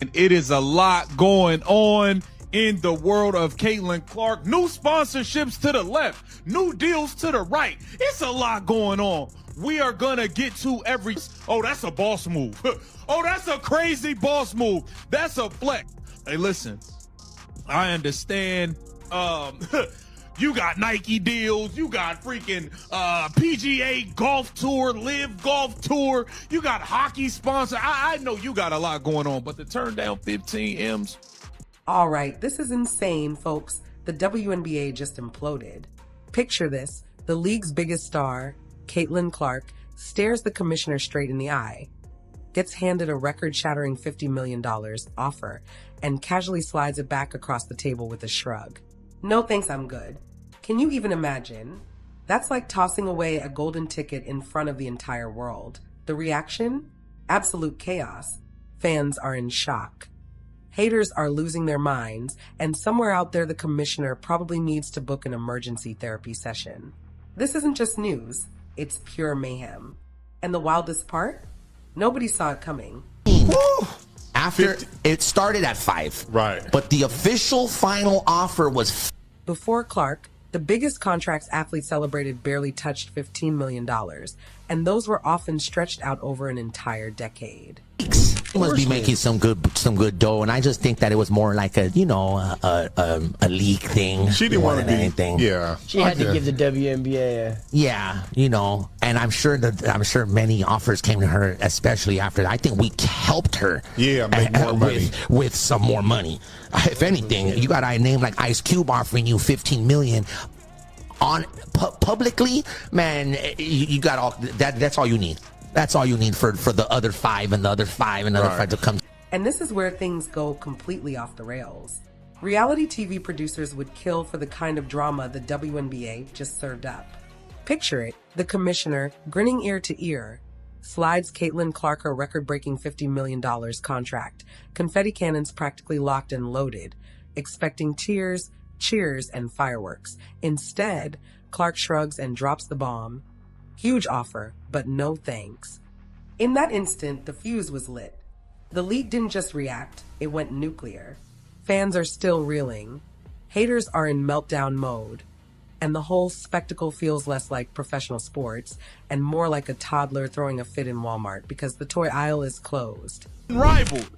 And it is a lot going on in the world of Caitlin Clark. New sponsorships to the left, new deals to the right. It's a lot going on. We are going to get to every... Oh, that's a boss move. Oh, that's a crazy boss move. That's a flex. Hey, listen, I understand. You got Nike deals. You got freaking PGA Golf Tour, Live Golf Tour. You got hockey sponsor. I know you got a lot going on, but to turn down 15 M's. All right, this is insane, folks. The WNBA just imploded. Picture this. The league's biggest star, Caitlin Clark, stares the commissioner straight in the eye, gets handed a record-shattering $50 million offer, and casually slides it back across the table with a shrug. No thanks, I'm good. Can you even imagine? That's like tossing away a golden ticket in front of the entire world. The reaction? Absolute chaos. Fans are in shock. Haters are losing their minds, and somewhere out there the commissioner probably needs to book an emergency therapy session. This isn't just news, it's pure mayhem. And the wildest part? Nobody saw it coming. Woo! After it started at 5. Right. But the official final offer was... Before Clark, the biggest contracts athletes celebrated barely touched $15 million, and those were often stretched out over an entire decade. Must be making some good dough, and I just think that it was more like a a league thing. She didn't want to be anything. Yeah, she had to give the WNBA. Yeah, and I'm sure many offers came to her, especially after I think we helped her. Yeah, make more money with some more money. If anything, you got a name like Ice Cube offering you $15 million on publicly, man. You got all that. That's all you need. That's all you need for the other 5 and the other 5 and the other 5 to come. And this is where things go completely off the rails. Reality TV producers would kill for the kind of drama the WNBA just served up. Picture it, the commissioner, grinning ear to ear, slides Caitlin Clark a record-breaking $50 million contract, confetti cannons practically locked and loaded, expecting tears, cheers, and fireworks. Instead, Clark shrugs and drops the bomb. Huge offer, but no thanks. In that instant, the fuse was lit. The league didn't just react, it went nuclear. Fans are still reeling. Haters are in meltdown mode. And the whole spectacle feels less like professional sports and more like a toddler throwing a fit in Walmart because the toy aisle is closed. Rivaled.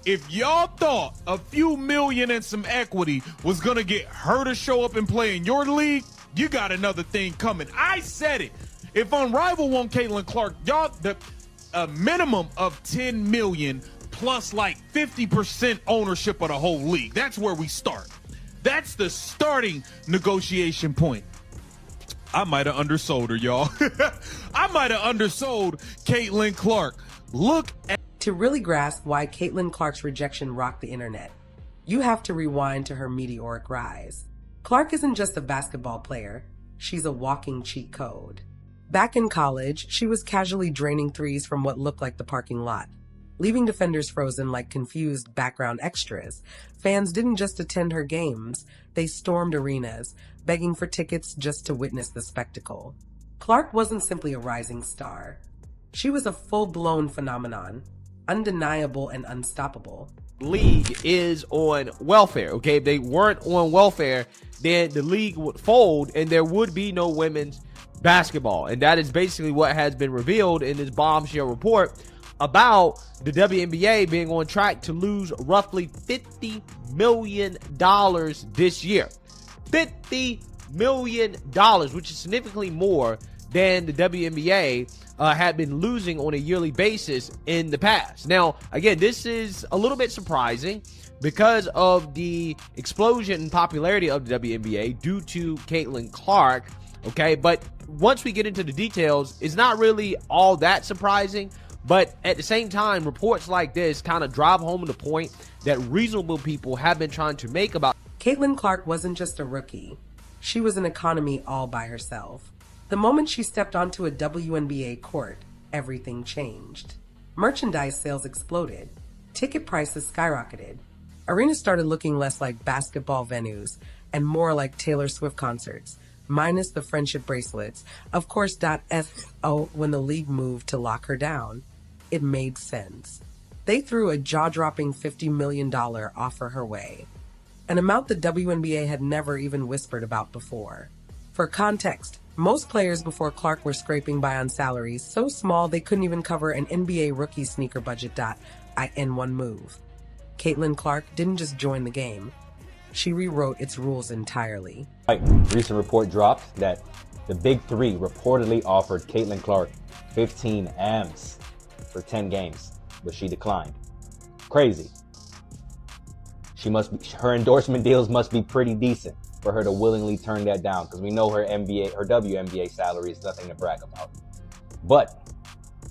If y'all thought a few million and some equity was going to get her to show up and play in your league, you got another thing coming. I said it. If Unrivaled want Caitlin Clark, y'all, a minimum of $10 million plus like 50% ownership of the whole league. That's where we start. That's the starting negotiation point. I might have undersold her, y'all. I might have undersold Caitlin Clark. Look at... To really grasp why Caitlin Clark's rejection rocked the internet, you have to rewind to her meteoric rise. Clark isn't just a basketball player. She's a walking cheat code. Back in college, she was casually draining threes from what looked like the parking lot, leaving defenders frozen like confused background extras. Fans didn't just attend her games, they stormed arenas, begging for tickets just to witness the spectacle. Clark wasn't simply a rising star. She was a full-blown phenomenon, undeniable and unstoppable. League is on welfare, okay? If they weren't on welfare, then the league would fold and there would be no women's basketball. And that is basically what has been revealed in this bombshell report about the WNBA being on track to lose roughly $50 million this year. $50 million, which is significantly more than the WNBA had been losing on a yearly basis in the past. Now, again, this is a little bit surprising because of the explosion in popularity of the WNBA due to Caitlin Clark, okay? But once we get into the details, it's not really all that surprising. But at the same time, reports like this kind of drive home the point that reasonable people have been trying to make about... Caitlin Clark wasn't just a rookie. She was an economy all by herself. The moment she stepped onto a WNBA court, everything changed. Merchandise sales exploded. Ticket prices skyrocketed. Arenas started looking less like basketball venues and more like Taylor Swift concerts, minus the friendship bracelets. Of course, .fo when the league moved to lock her down. It made sense. They threw a jaw-dropping $50 million offer her way, an amount the WNBA had never even whispered about before. For context, most players before Clark were scraping by on salaries so small they couldn't even cover an NBA rookie sneaker budget. In one move, Caitlin Clark didn't just join the game, she rewrote its rules entirely. Recent report dropped that the Big Three reportedly offered Caitlin Clark 15 M's for 10 games, but she declined. Crazy. Her endorsement deals must be pretty decent for her to willingly turn that down, because we know her WNBA salary is nothing to brag about. But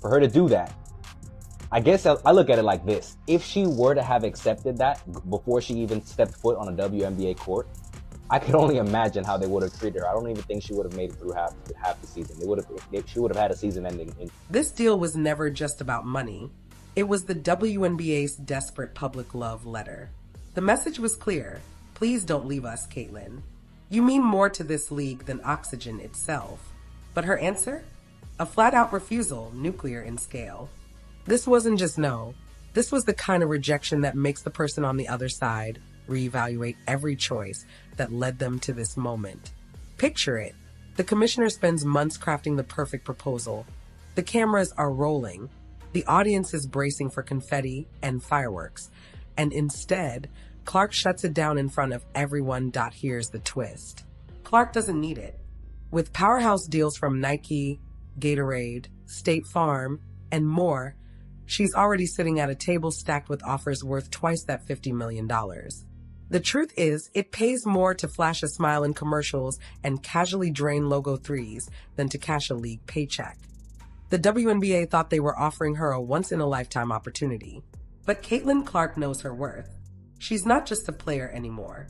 for her to do that, I guess I look at it like this. If she were to have accepted that before she even stepped foot on a WNBA court, I could only imagine how they would have treated her. I don't even think she would have made it through half the season. She would have had a season-ending. This deal was never just about money. It was the WNBA's desperate public love letter. The message was clear. Please don't leave us, Caitlin. You mean more to this league than oxygen itself. But her answer? A flat-out refusal, nuclear in scale. This wasn't just no. This was the kind of rejection that makes the person on the other side reevaluate every choice that led them to this moment. Picture it. The commissioner spends months crafting the perfect proposal. The cameras are rolling. The audience is bracing for confetti and fireworks. And instead, Clark shuts it down in front of everyone. Here's the twist. Clark doesn't need it. With powerhouse deals from Nike, Gatorade, State Farm, and more, she's already sitting at a table stacked with offers worth twice that $50 million. The truth is, it pays more to flash a smile in commercials and casually drain logo threes than to cash a league paycheck. The WNBA thought they were offering her a once-in-a-lifetime opportunity. But Caitlin Clark knows her worth. She's not just a player anymore.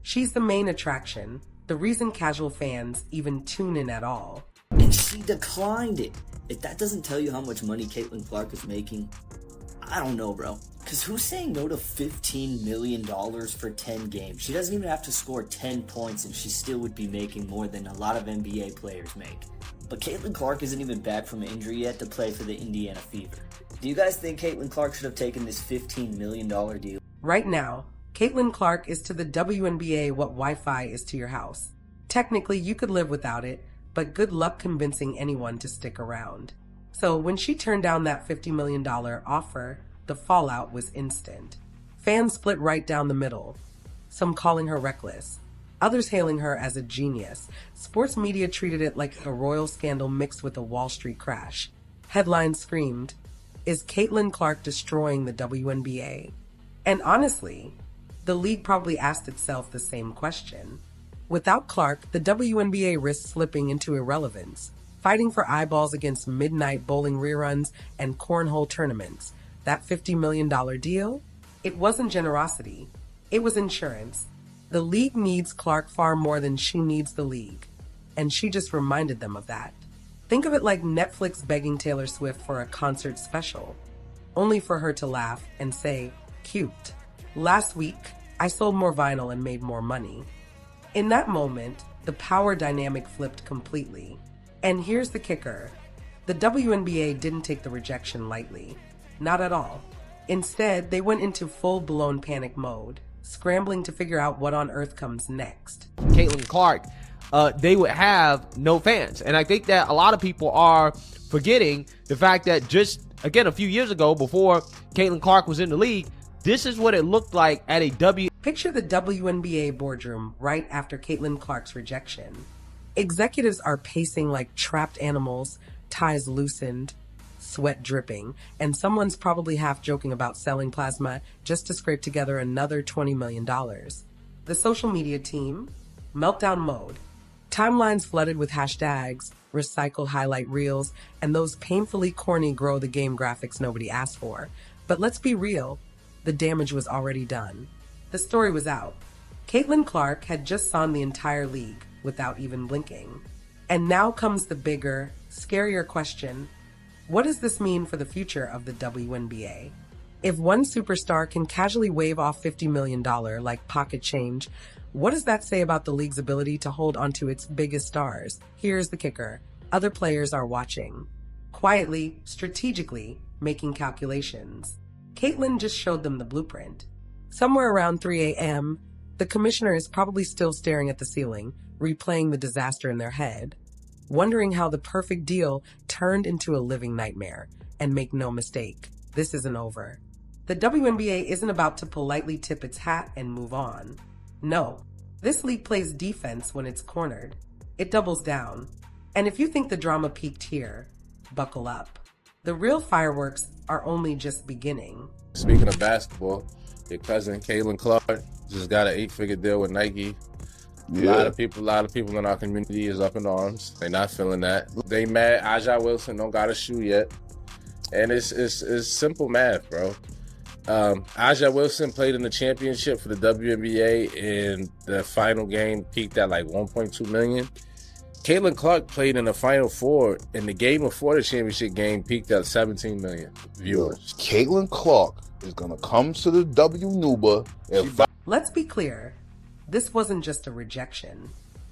She's the main attraction, the reason casual fans even tune in at all. And she declined it. If that doesn't tell you how much money Caitlin Clark is making, I don't know, bro. Because who's saying no to $15 million for 10 games? She doesn't even have to score 10 points and she still would be making more than a lot of NBA players make. But Caitlin Clark isn't even back from an injury yet to play for the Indiana Fever. Do you guys think Caitlin Clark should have taken this $15 million deal? Right now, Caitlin Clark is to the WNBA what Wi-Fi is to your house. Technically, you could live without it, but good luck convincing anyone to stick around. So when she turned down that $50 million offer, the fallout was instant. Fans split right down the middle, some calling her reckless, others hailing her as a genius. Sports media treated it like a royal scandal mixed with a Wall Street crash. Headlines screamed, "Is Caitlin Clark destroying the WNBA?" And honestly, the league probably asked itself the same question. Without Clark, the WNBA risks slipping into irrelevance, fighting for eyeballs against midnight bowling reruns and cornhole tournaments. That $50 million deal? It wasn't generosity. It was insurance. The league needs Clark far more than she needs the league. And she just reminded them of that. Think of it like Netflix begging Taylor Swift for a concert special, only for her to laugh and say, "Cute. Last week, I sold more vinyl and made more money." In that moment, the power dynamic flipped completely. And here's the kicker. The WNBA didn't take the rejection lightly. Not at all. Instead, they went into full-blown panic mode, scrambling to figure out what on earth comes next. Caitlin Clark, they would have no fans. And I think that a lot of people are forgetting the fact that just, again, a few years ago, before Caitlin Clark was in the league, this is what it looked like at a Picture the WNBA boardroom right after Caitlin Clark's rejection. Executives are pacing like trapped animals, ties loosened, sweat dripping, and someone's probably half joking about selling plasma just to scrape together another $20 million. The social media team, meltdown mode. Timelines flooded with hashtags, recycled highlight reels, and those painfully corny grow the game graphics nobody asked for. But let's be real, the damage was already done. The story was out. Caitlin Clark had just signed the entire league without even blinking. And now comes the bigger, scarier question. What does this mean for the future of the WNBA? If one superstar can casually wave off $50 million like pocket change, what does that say about the league's ability to hold onto its biggest stars? Here's the kicker. Other players are watching. Quietly, strategically, making calculations. Caitlyn just showed them the blueprint. Somewhere around 3 a.m., the commissioner is probably still staring at the ceiling, replaying the disaster in their head, wondering how the perfect deal turned into a living nightmare. And make no mistake, this isn't over. The WNBA isn't about to politely tip its hat and move on. No, this league plays defense when it's cornered. It doubles down. And if you think the drama peaked here, buckle up. The real fireworks are only just beginning. Speaking of basketball, your cousin Caitlin Clark just got an 8-figure deal with Nike. Yeah. A lot of people in our community is up in arms. They not feeling that. They mad Aja Wilson don't got a shoe yet. And it's simple math, bro. Aja Wilson played in the championship for the WNBA, and the final game peaked at like 1.2 million. Caitlin Clark played in the Final Four, and the game before the championship game peaked at 17 million viewers. Caitlin Clark is gonna come to the WNBA and Let's be clear, this wasn't just a rejection.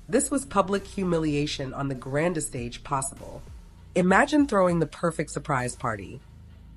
This was public humiliation on the grandest stage possible. Imagine throwing the perfect surprise party.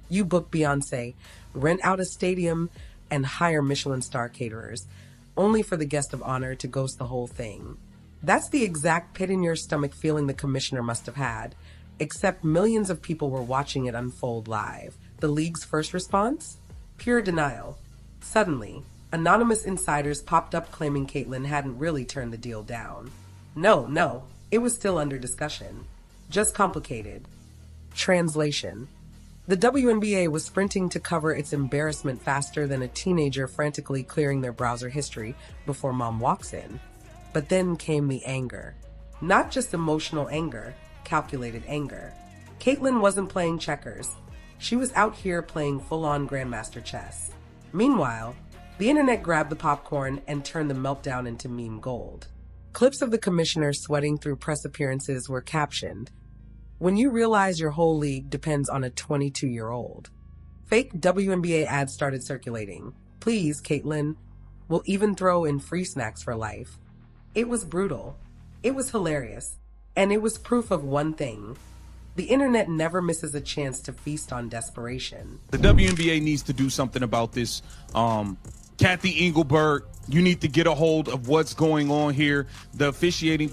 You book Beyonce, rent out a stadium, and hire Michelin star caterers, only for the guest of honor to ghost the whole thing. That's the exact pit-in-your-stomach feeling the commissioner must have had, except millions of people were watching it unfold live. The league's first response? Pure denial. Suddenly, anonymous insiders popped up claiming Caitlyn hadn't really turned the deal down. No, it was still under discussion. Just complicated. Translation. The WNBA was sprinting to cover its embarrassment faster than a teenager frantically clearing their browser history before mom walks in. But then came the anger. Not just emotional anger, calculated anger. Caitlyn wasn't playing checkers. She was out here playing full-on Grandmaster chess. Meanwhile, the internet grabbed the popcorn and turned the meltdown into meme gold. Clips of the commissioner sweating through press appearances were captioned, "When you realize your whole league depends on a 22-year-old." Fake WNBA ads started circulating. "Please, Caitlyn, we'll even throw in free snacks for life." It was brutal. It was hilarious. And it was proof of one thing. The internet never misses a chance to feast on desperation. The WNBA needs to do something about this. Kathy Engelberg, you need to get a hold of what's going on here. The officiating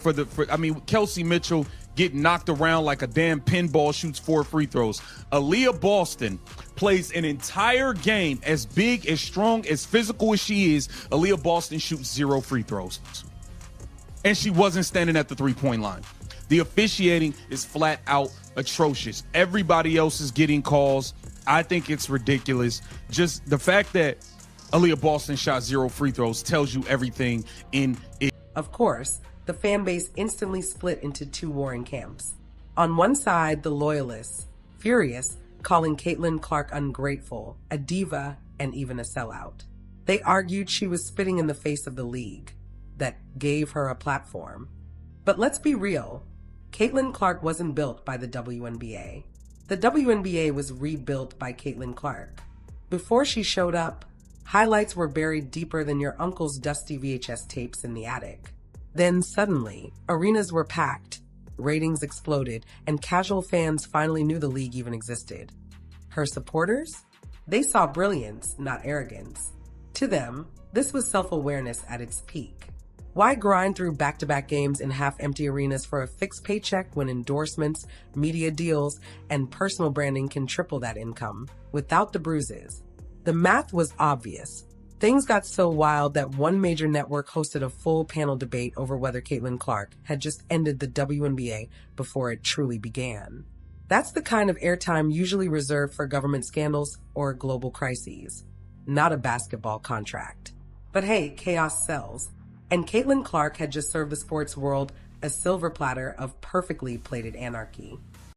Kelsey Mitchell getting knocked around like a damn pinball, shoots 4 free throws. Aaliyah Boston plays an entire game as big, as strong, as physical as she is. Aaliyah Boston shoots 0 free throws. And she wasn't standing at the 3-point line. The officiating is flat out atrocious. Everybody else is getting calls. I think it's ridiculous. Just the fact that Aaliyah Boston shot 0 free throws tells you everything in it. Of course, the fan base instantly split into 2 warring camps. On one side, the loyalists, furious, calling Caitlin Clark ungrateful, a diva, and even a sellout. They argued she was spitting in the face of the league that gave her a platform. But let's be real, Caitlin Clark wasn't built by the WNBA. The WNBA was rebuilt by Caitlin Clark. Before she showed up, highlights were buried deeper than your uncle's dusty VHS tapes in the attic. Then suddenly, arenas were packed, ratings exploded, and casual fans finally knew the league even existed. Her supporters? They saw brilliance, not arrogance. To them, this was self-awareness at its peak. Why grind through back-to-back games in half-empty arenas for a fixed paycheck when endorsements, media deals, and personal branding can triple that income without the bruises? The math was obvious. Things got so wild that one major network hosted a full panel debate over whether Caitlin Clark had just ended the WNBA before it truly began. That's the kind of airtime usually reserved for government scandals or global crises, not a basketball contract. But hey, chaos sells. And Caitlin Clark had just served the sports world a silver platter of perfectly plated anarchy.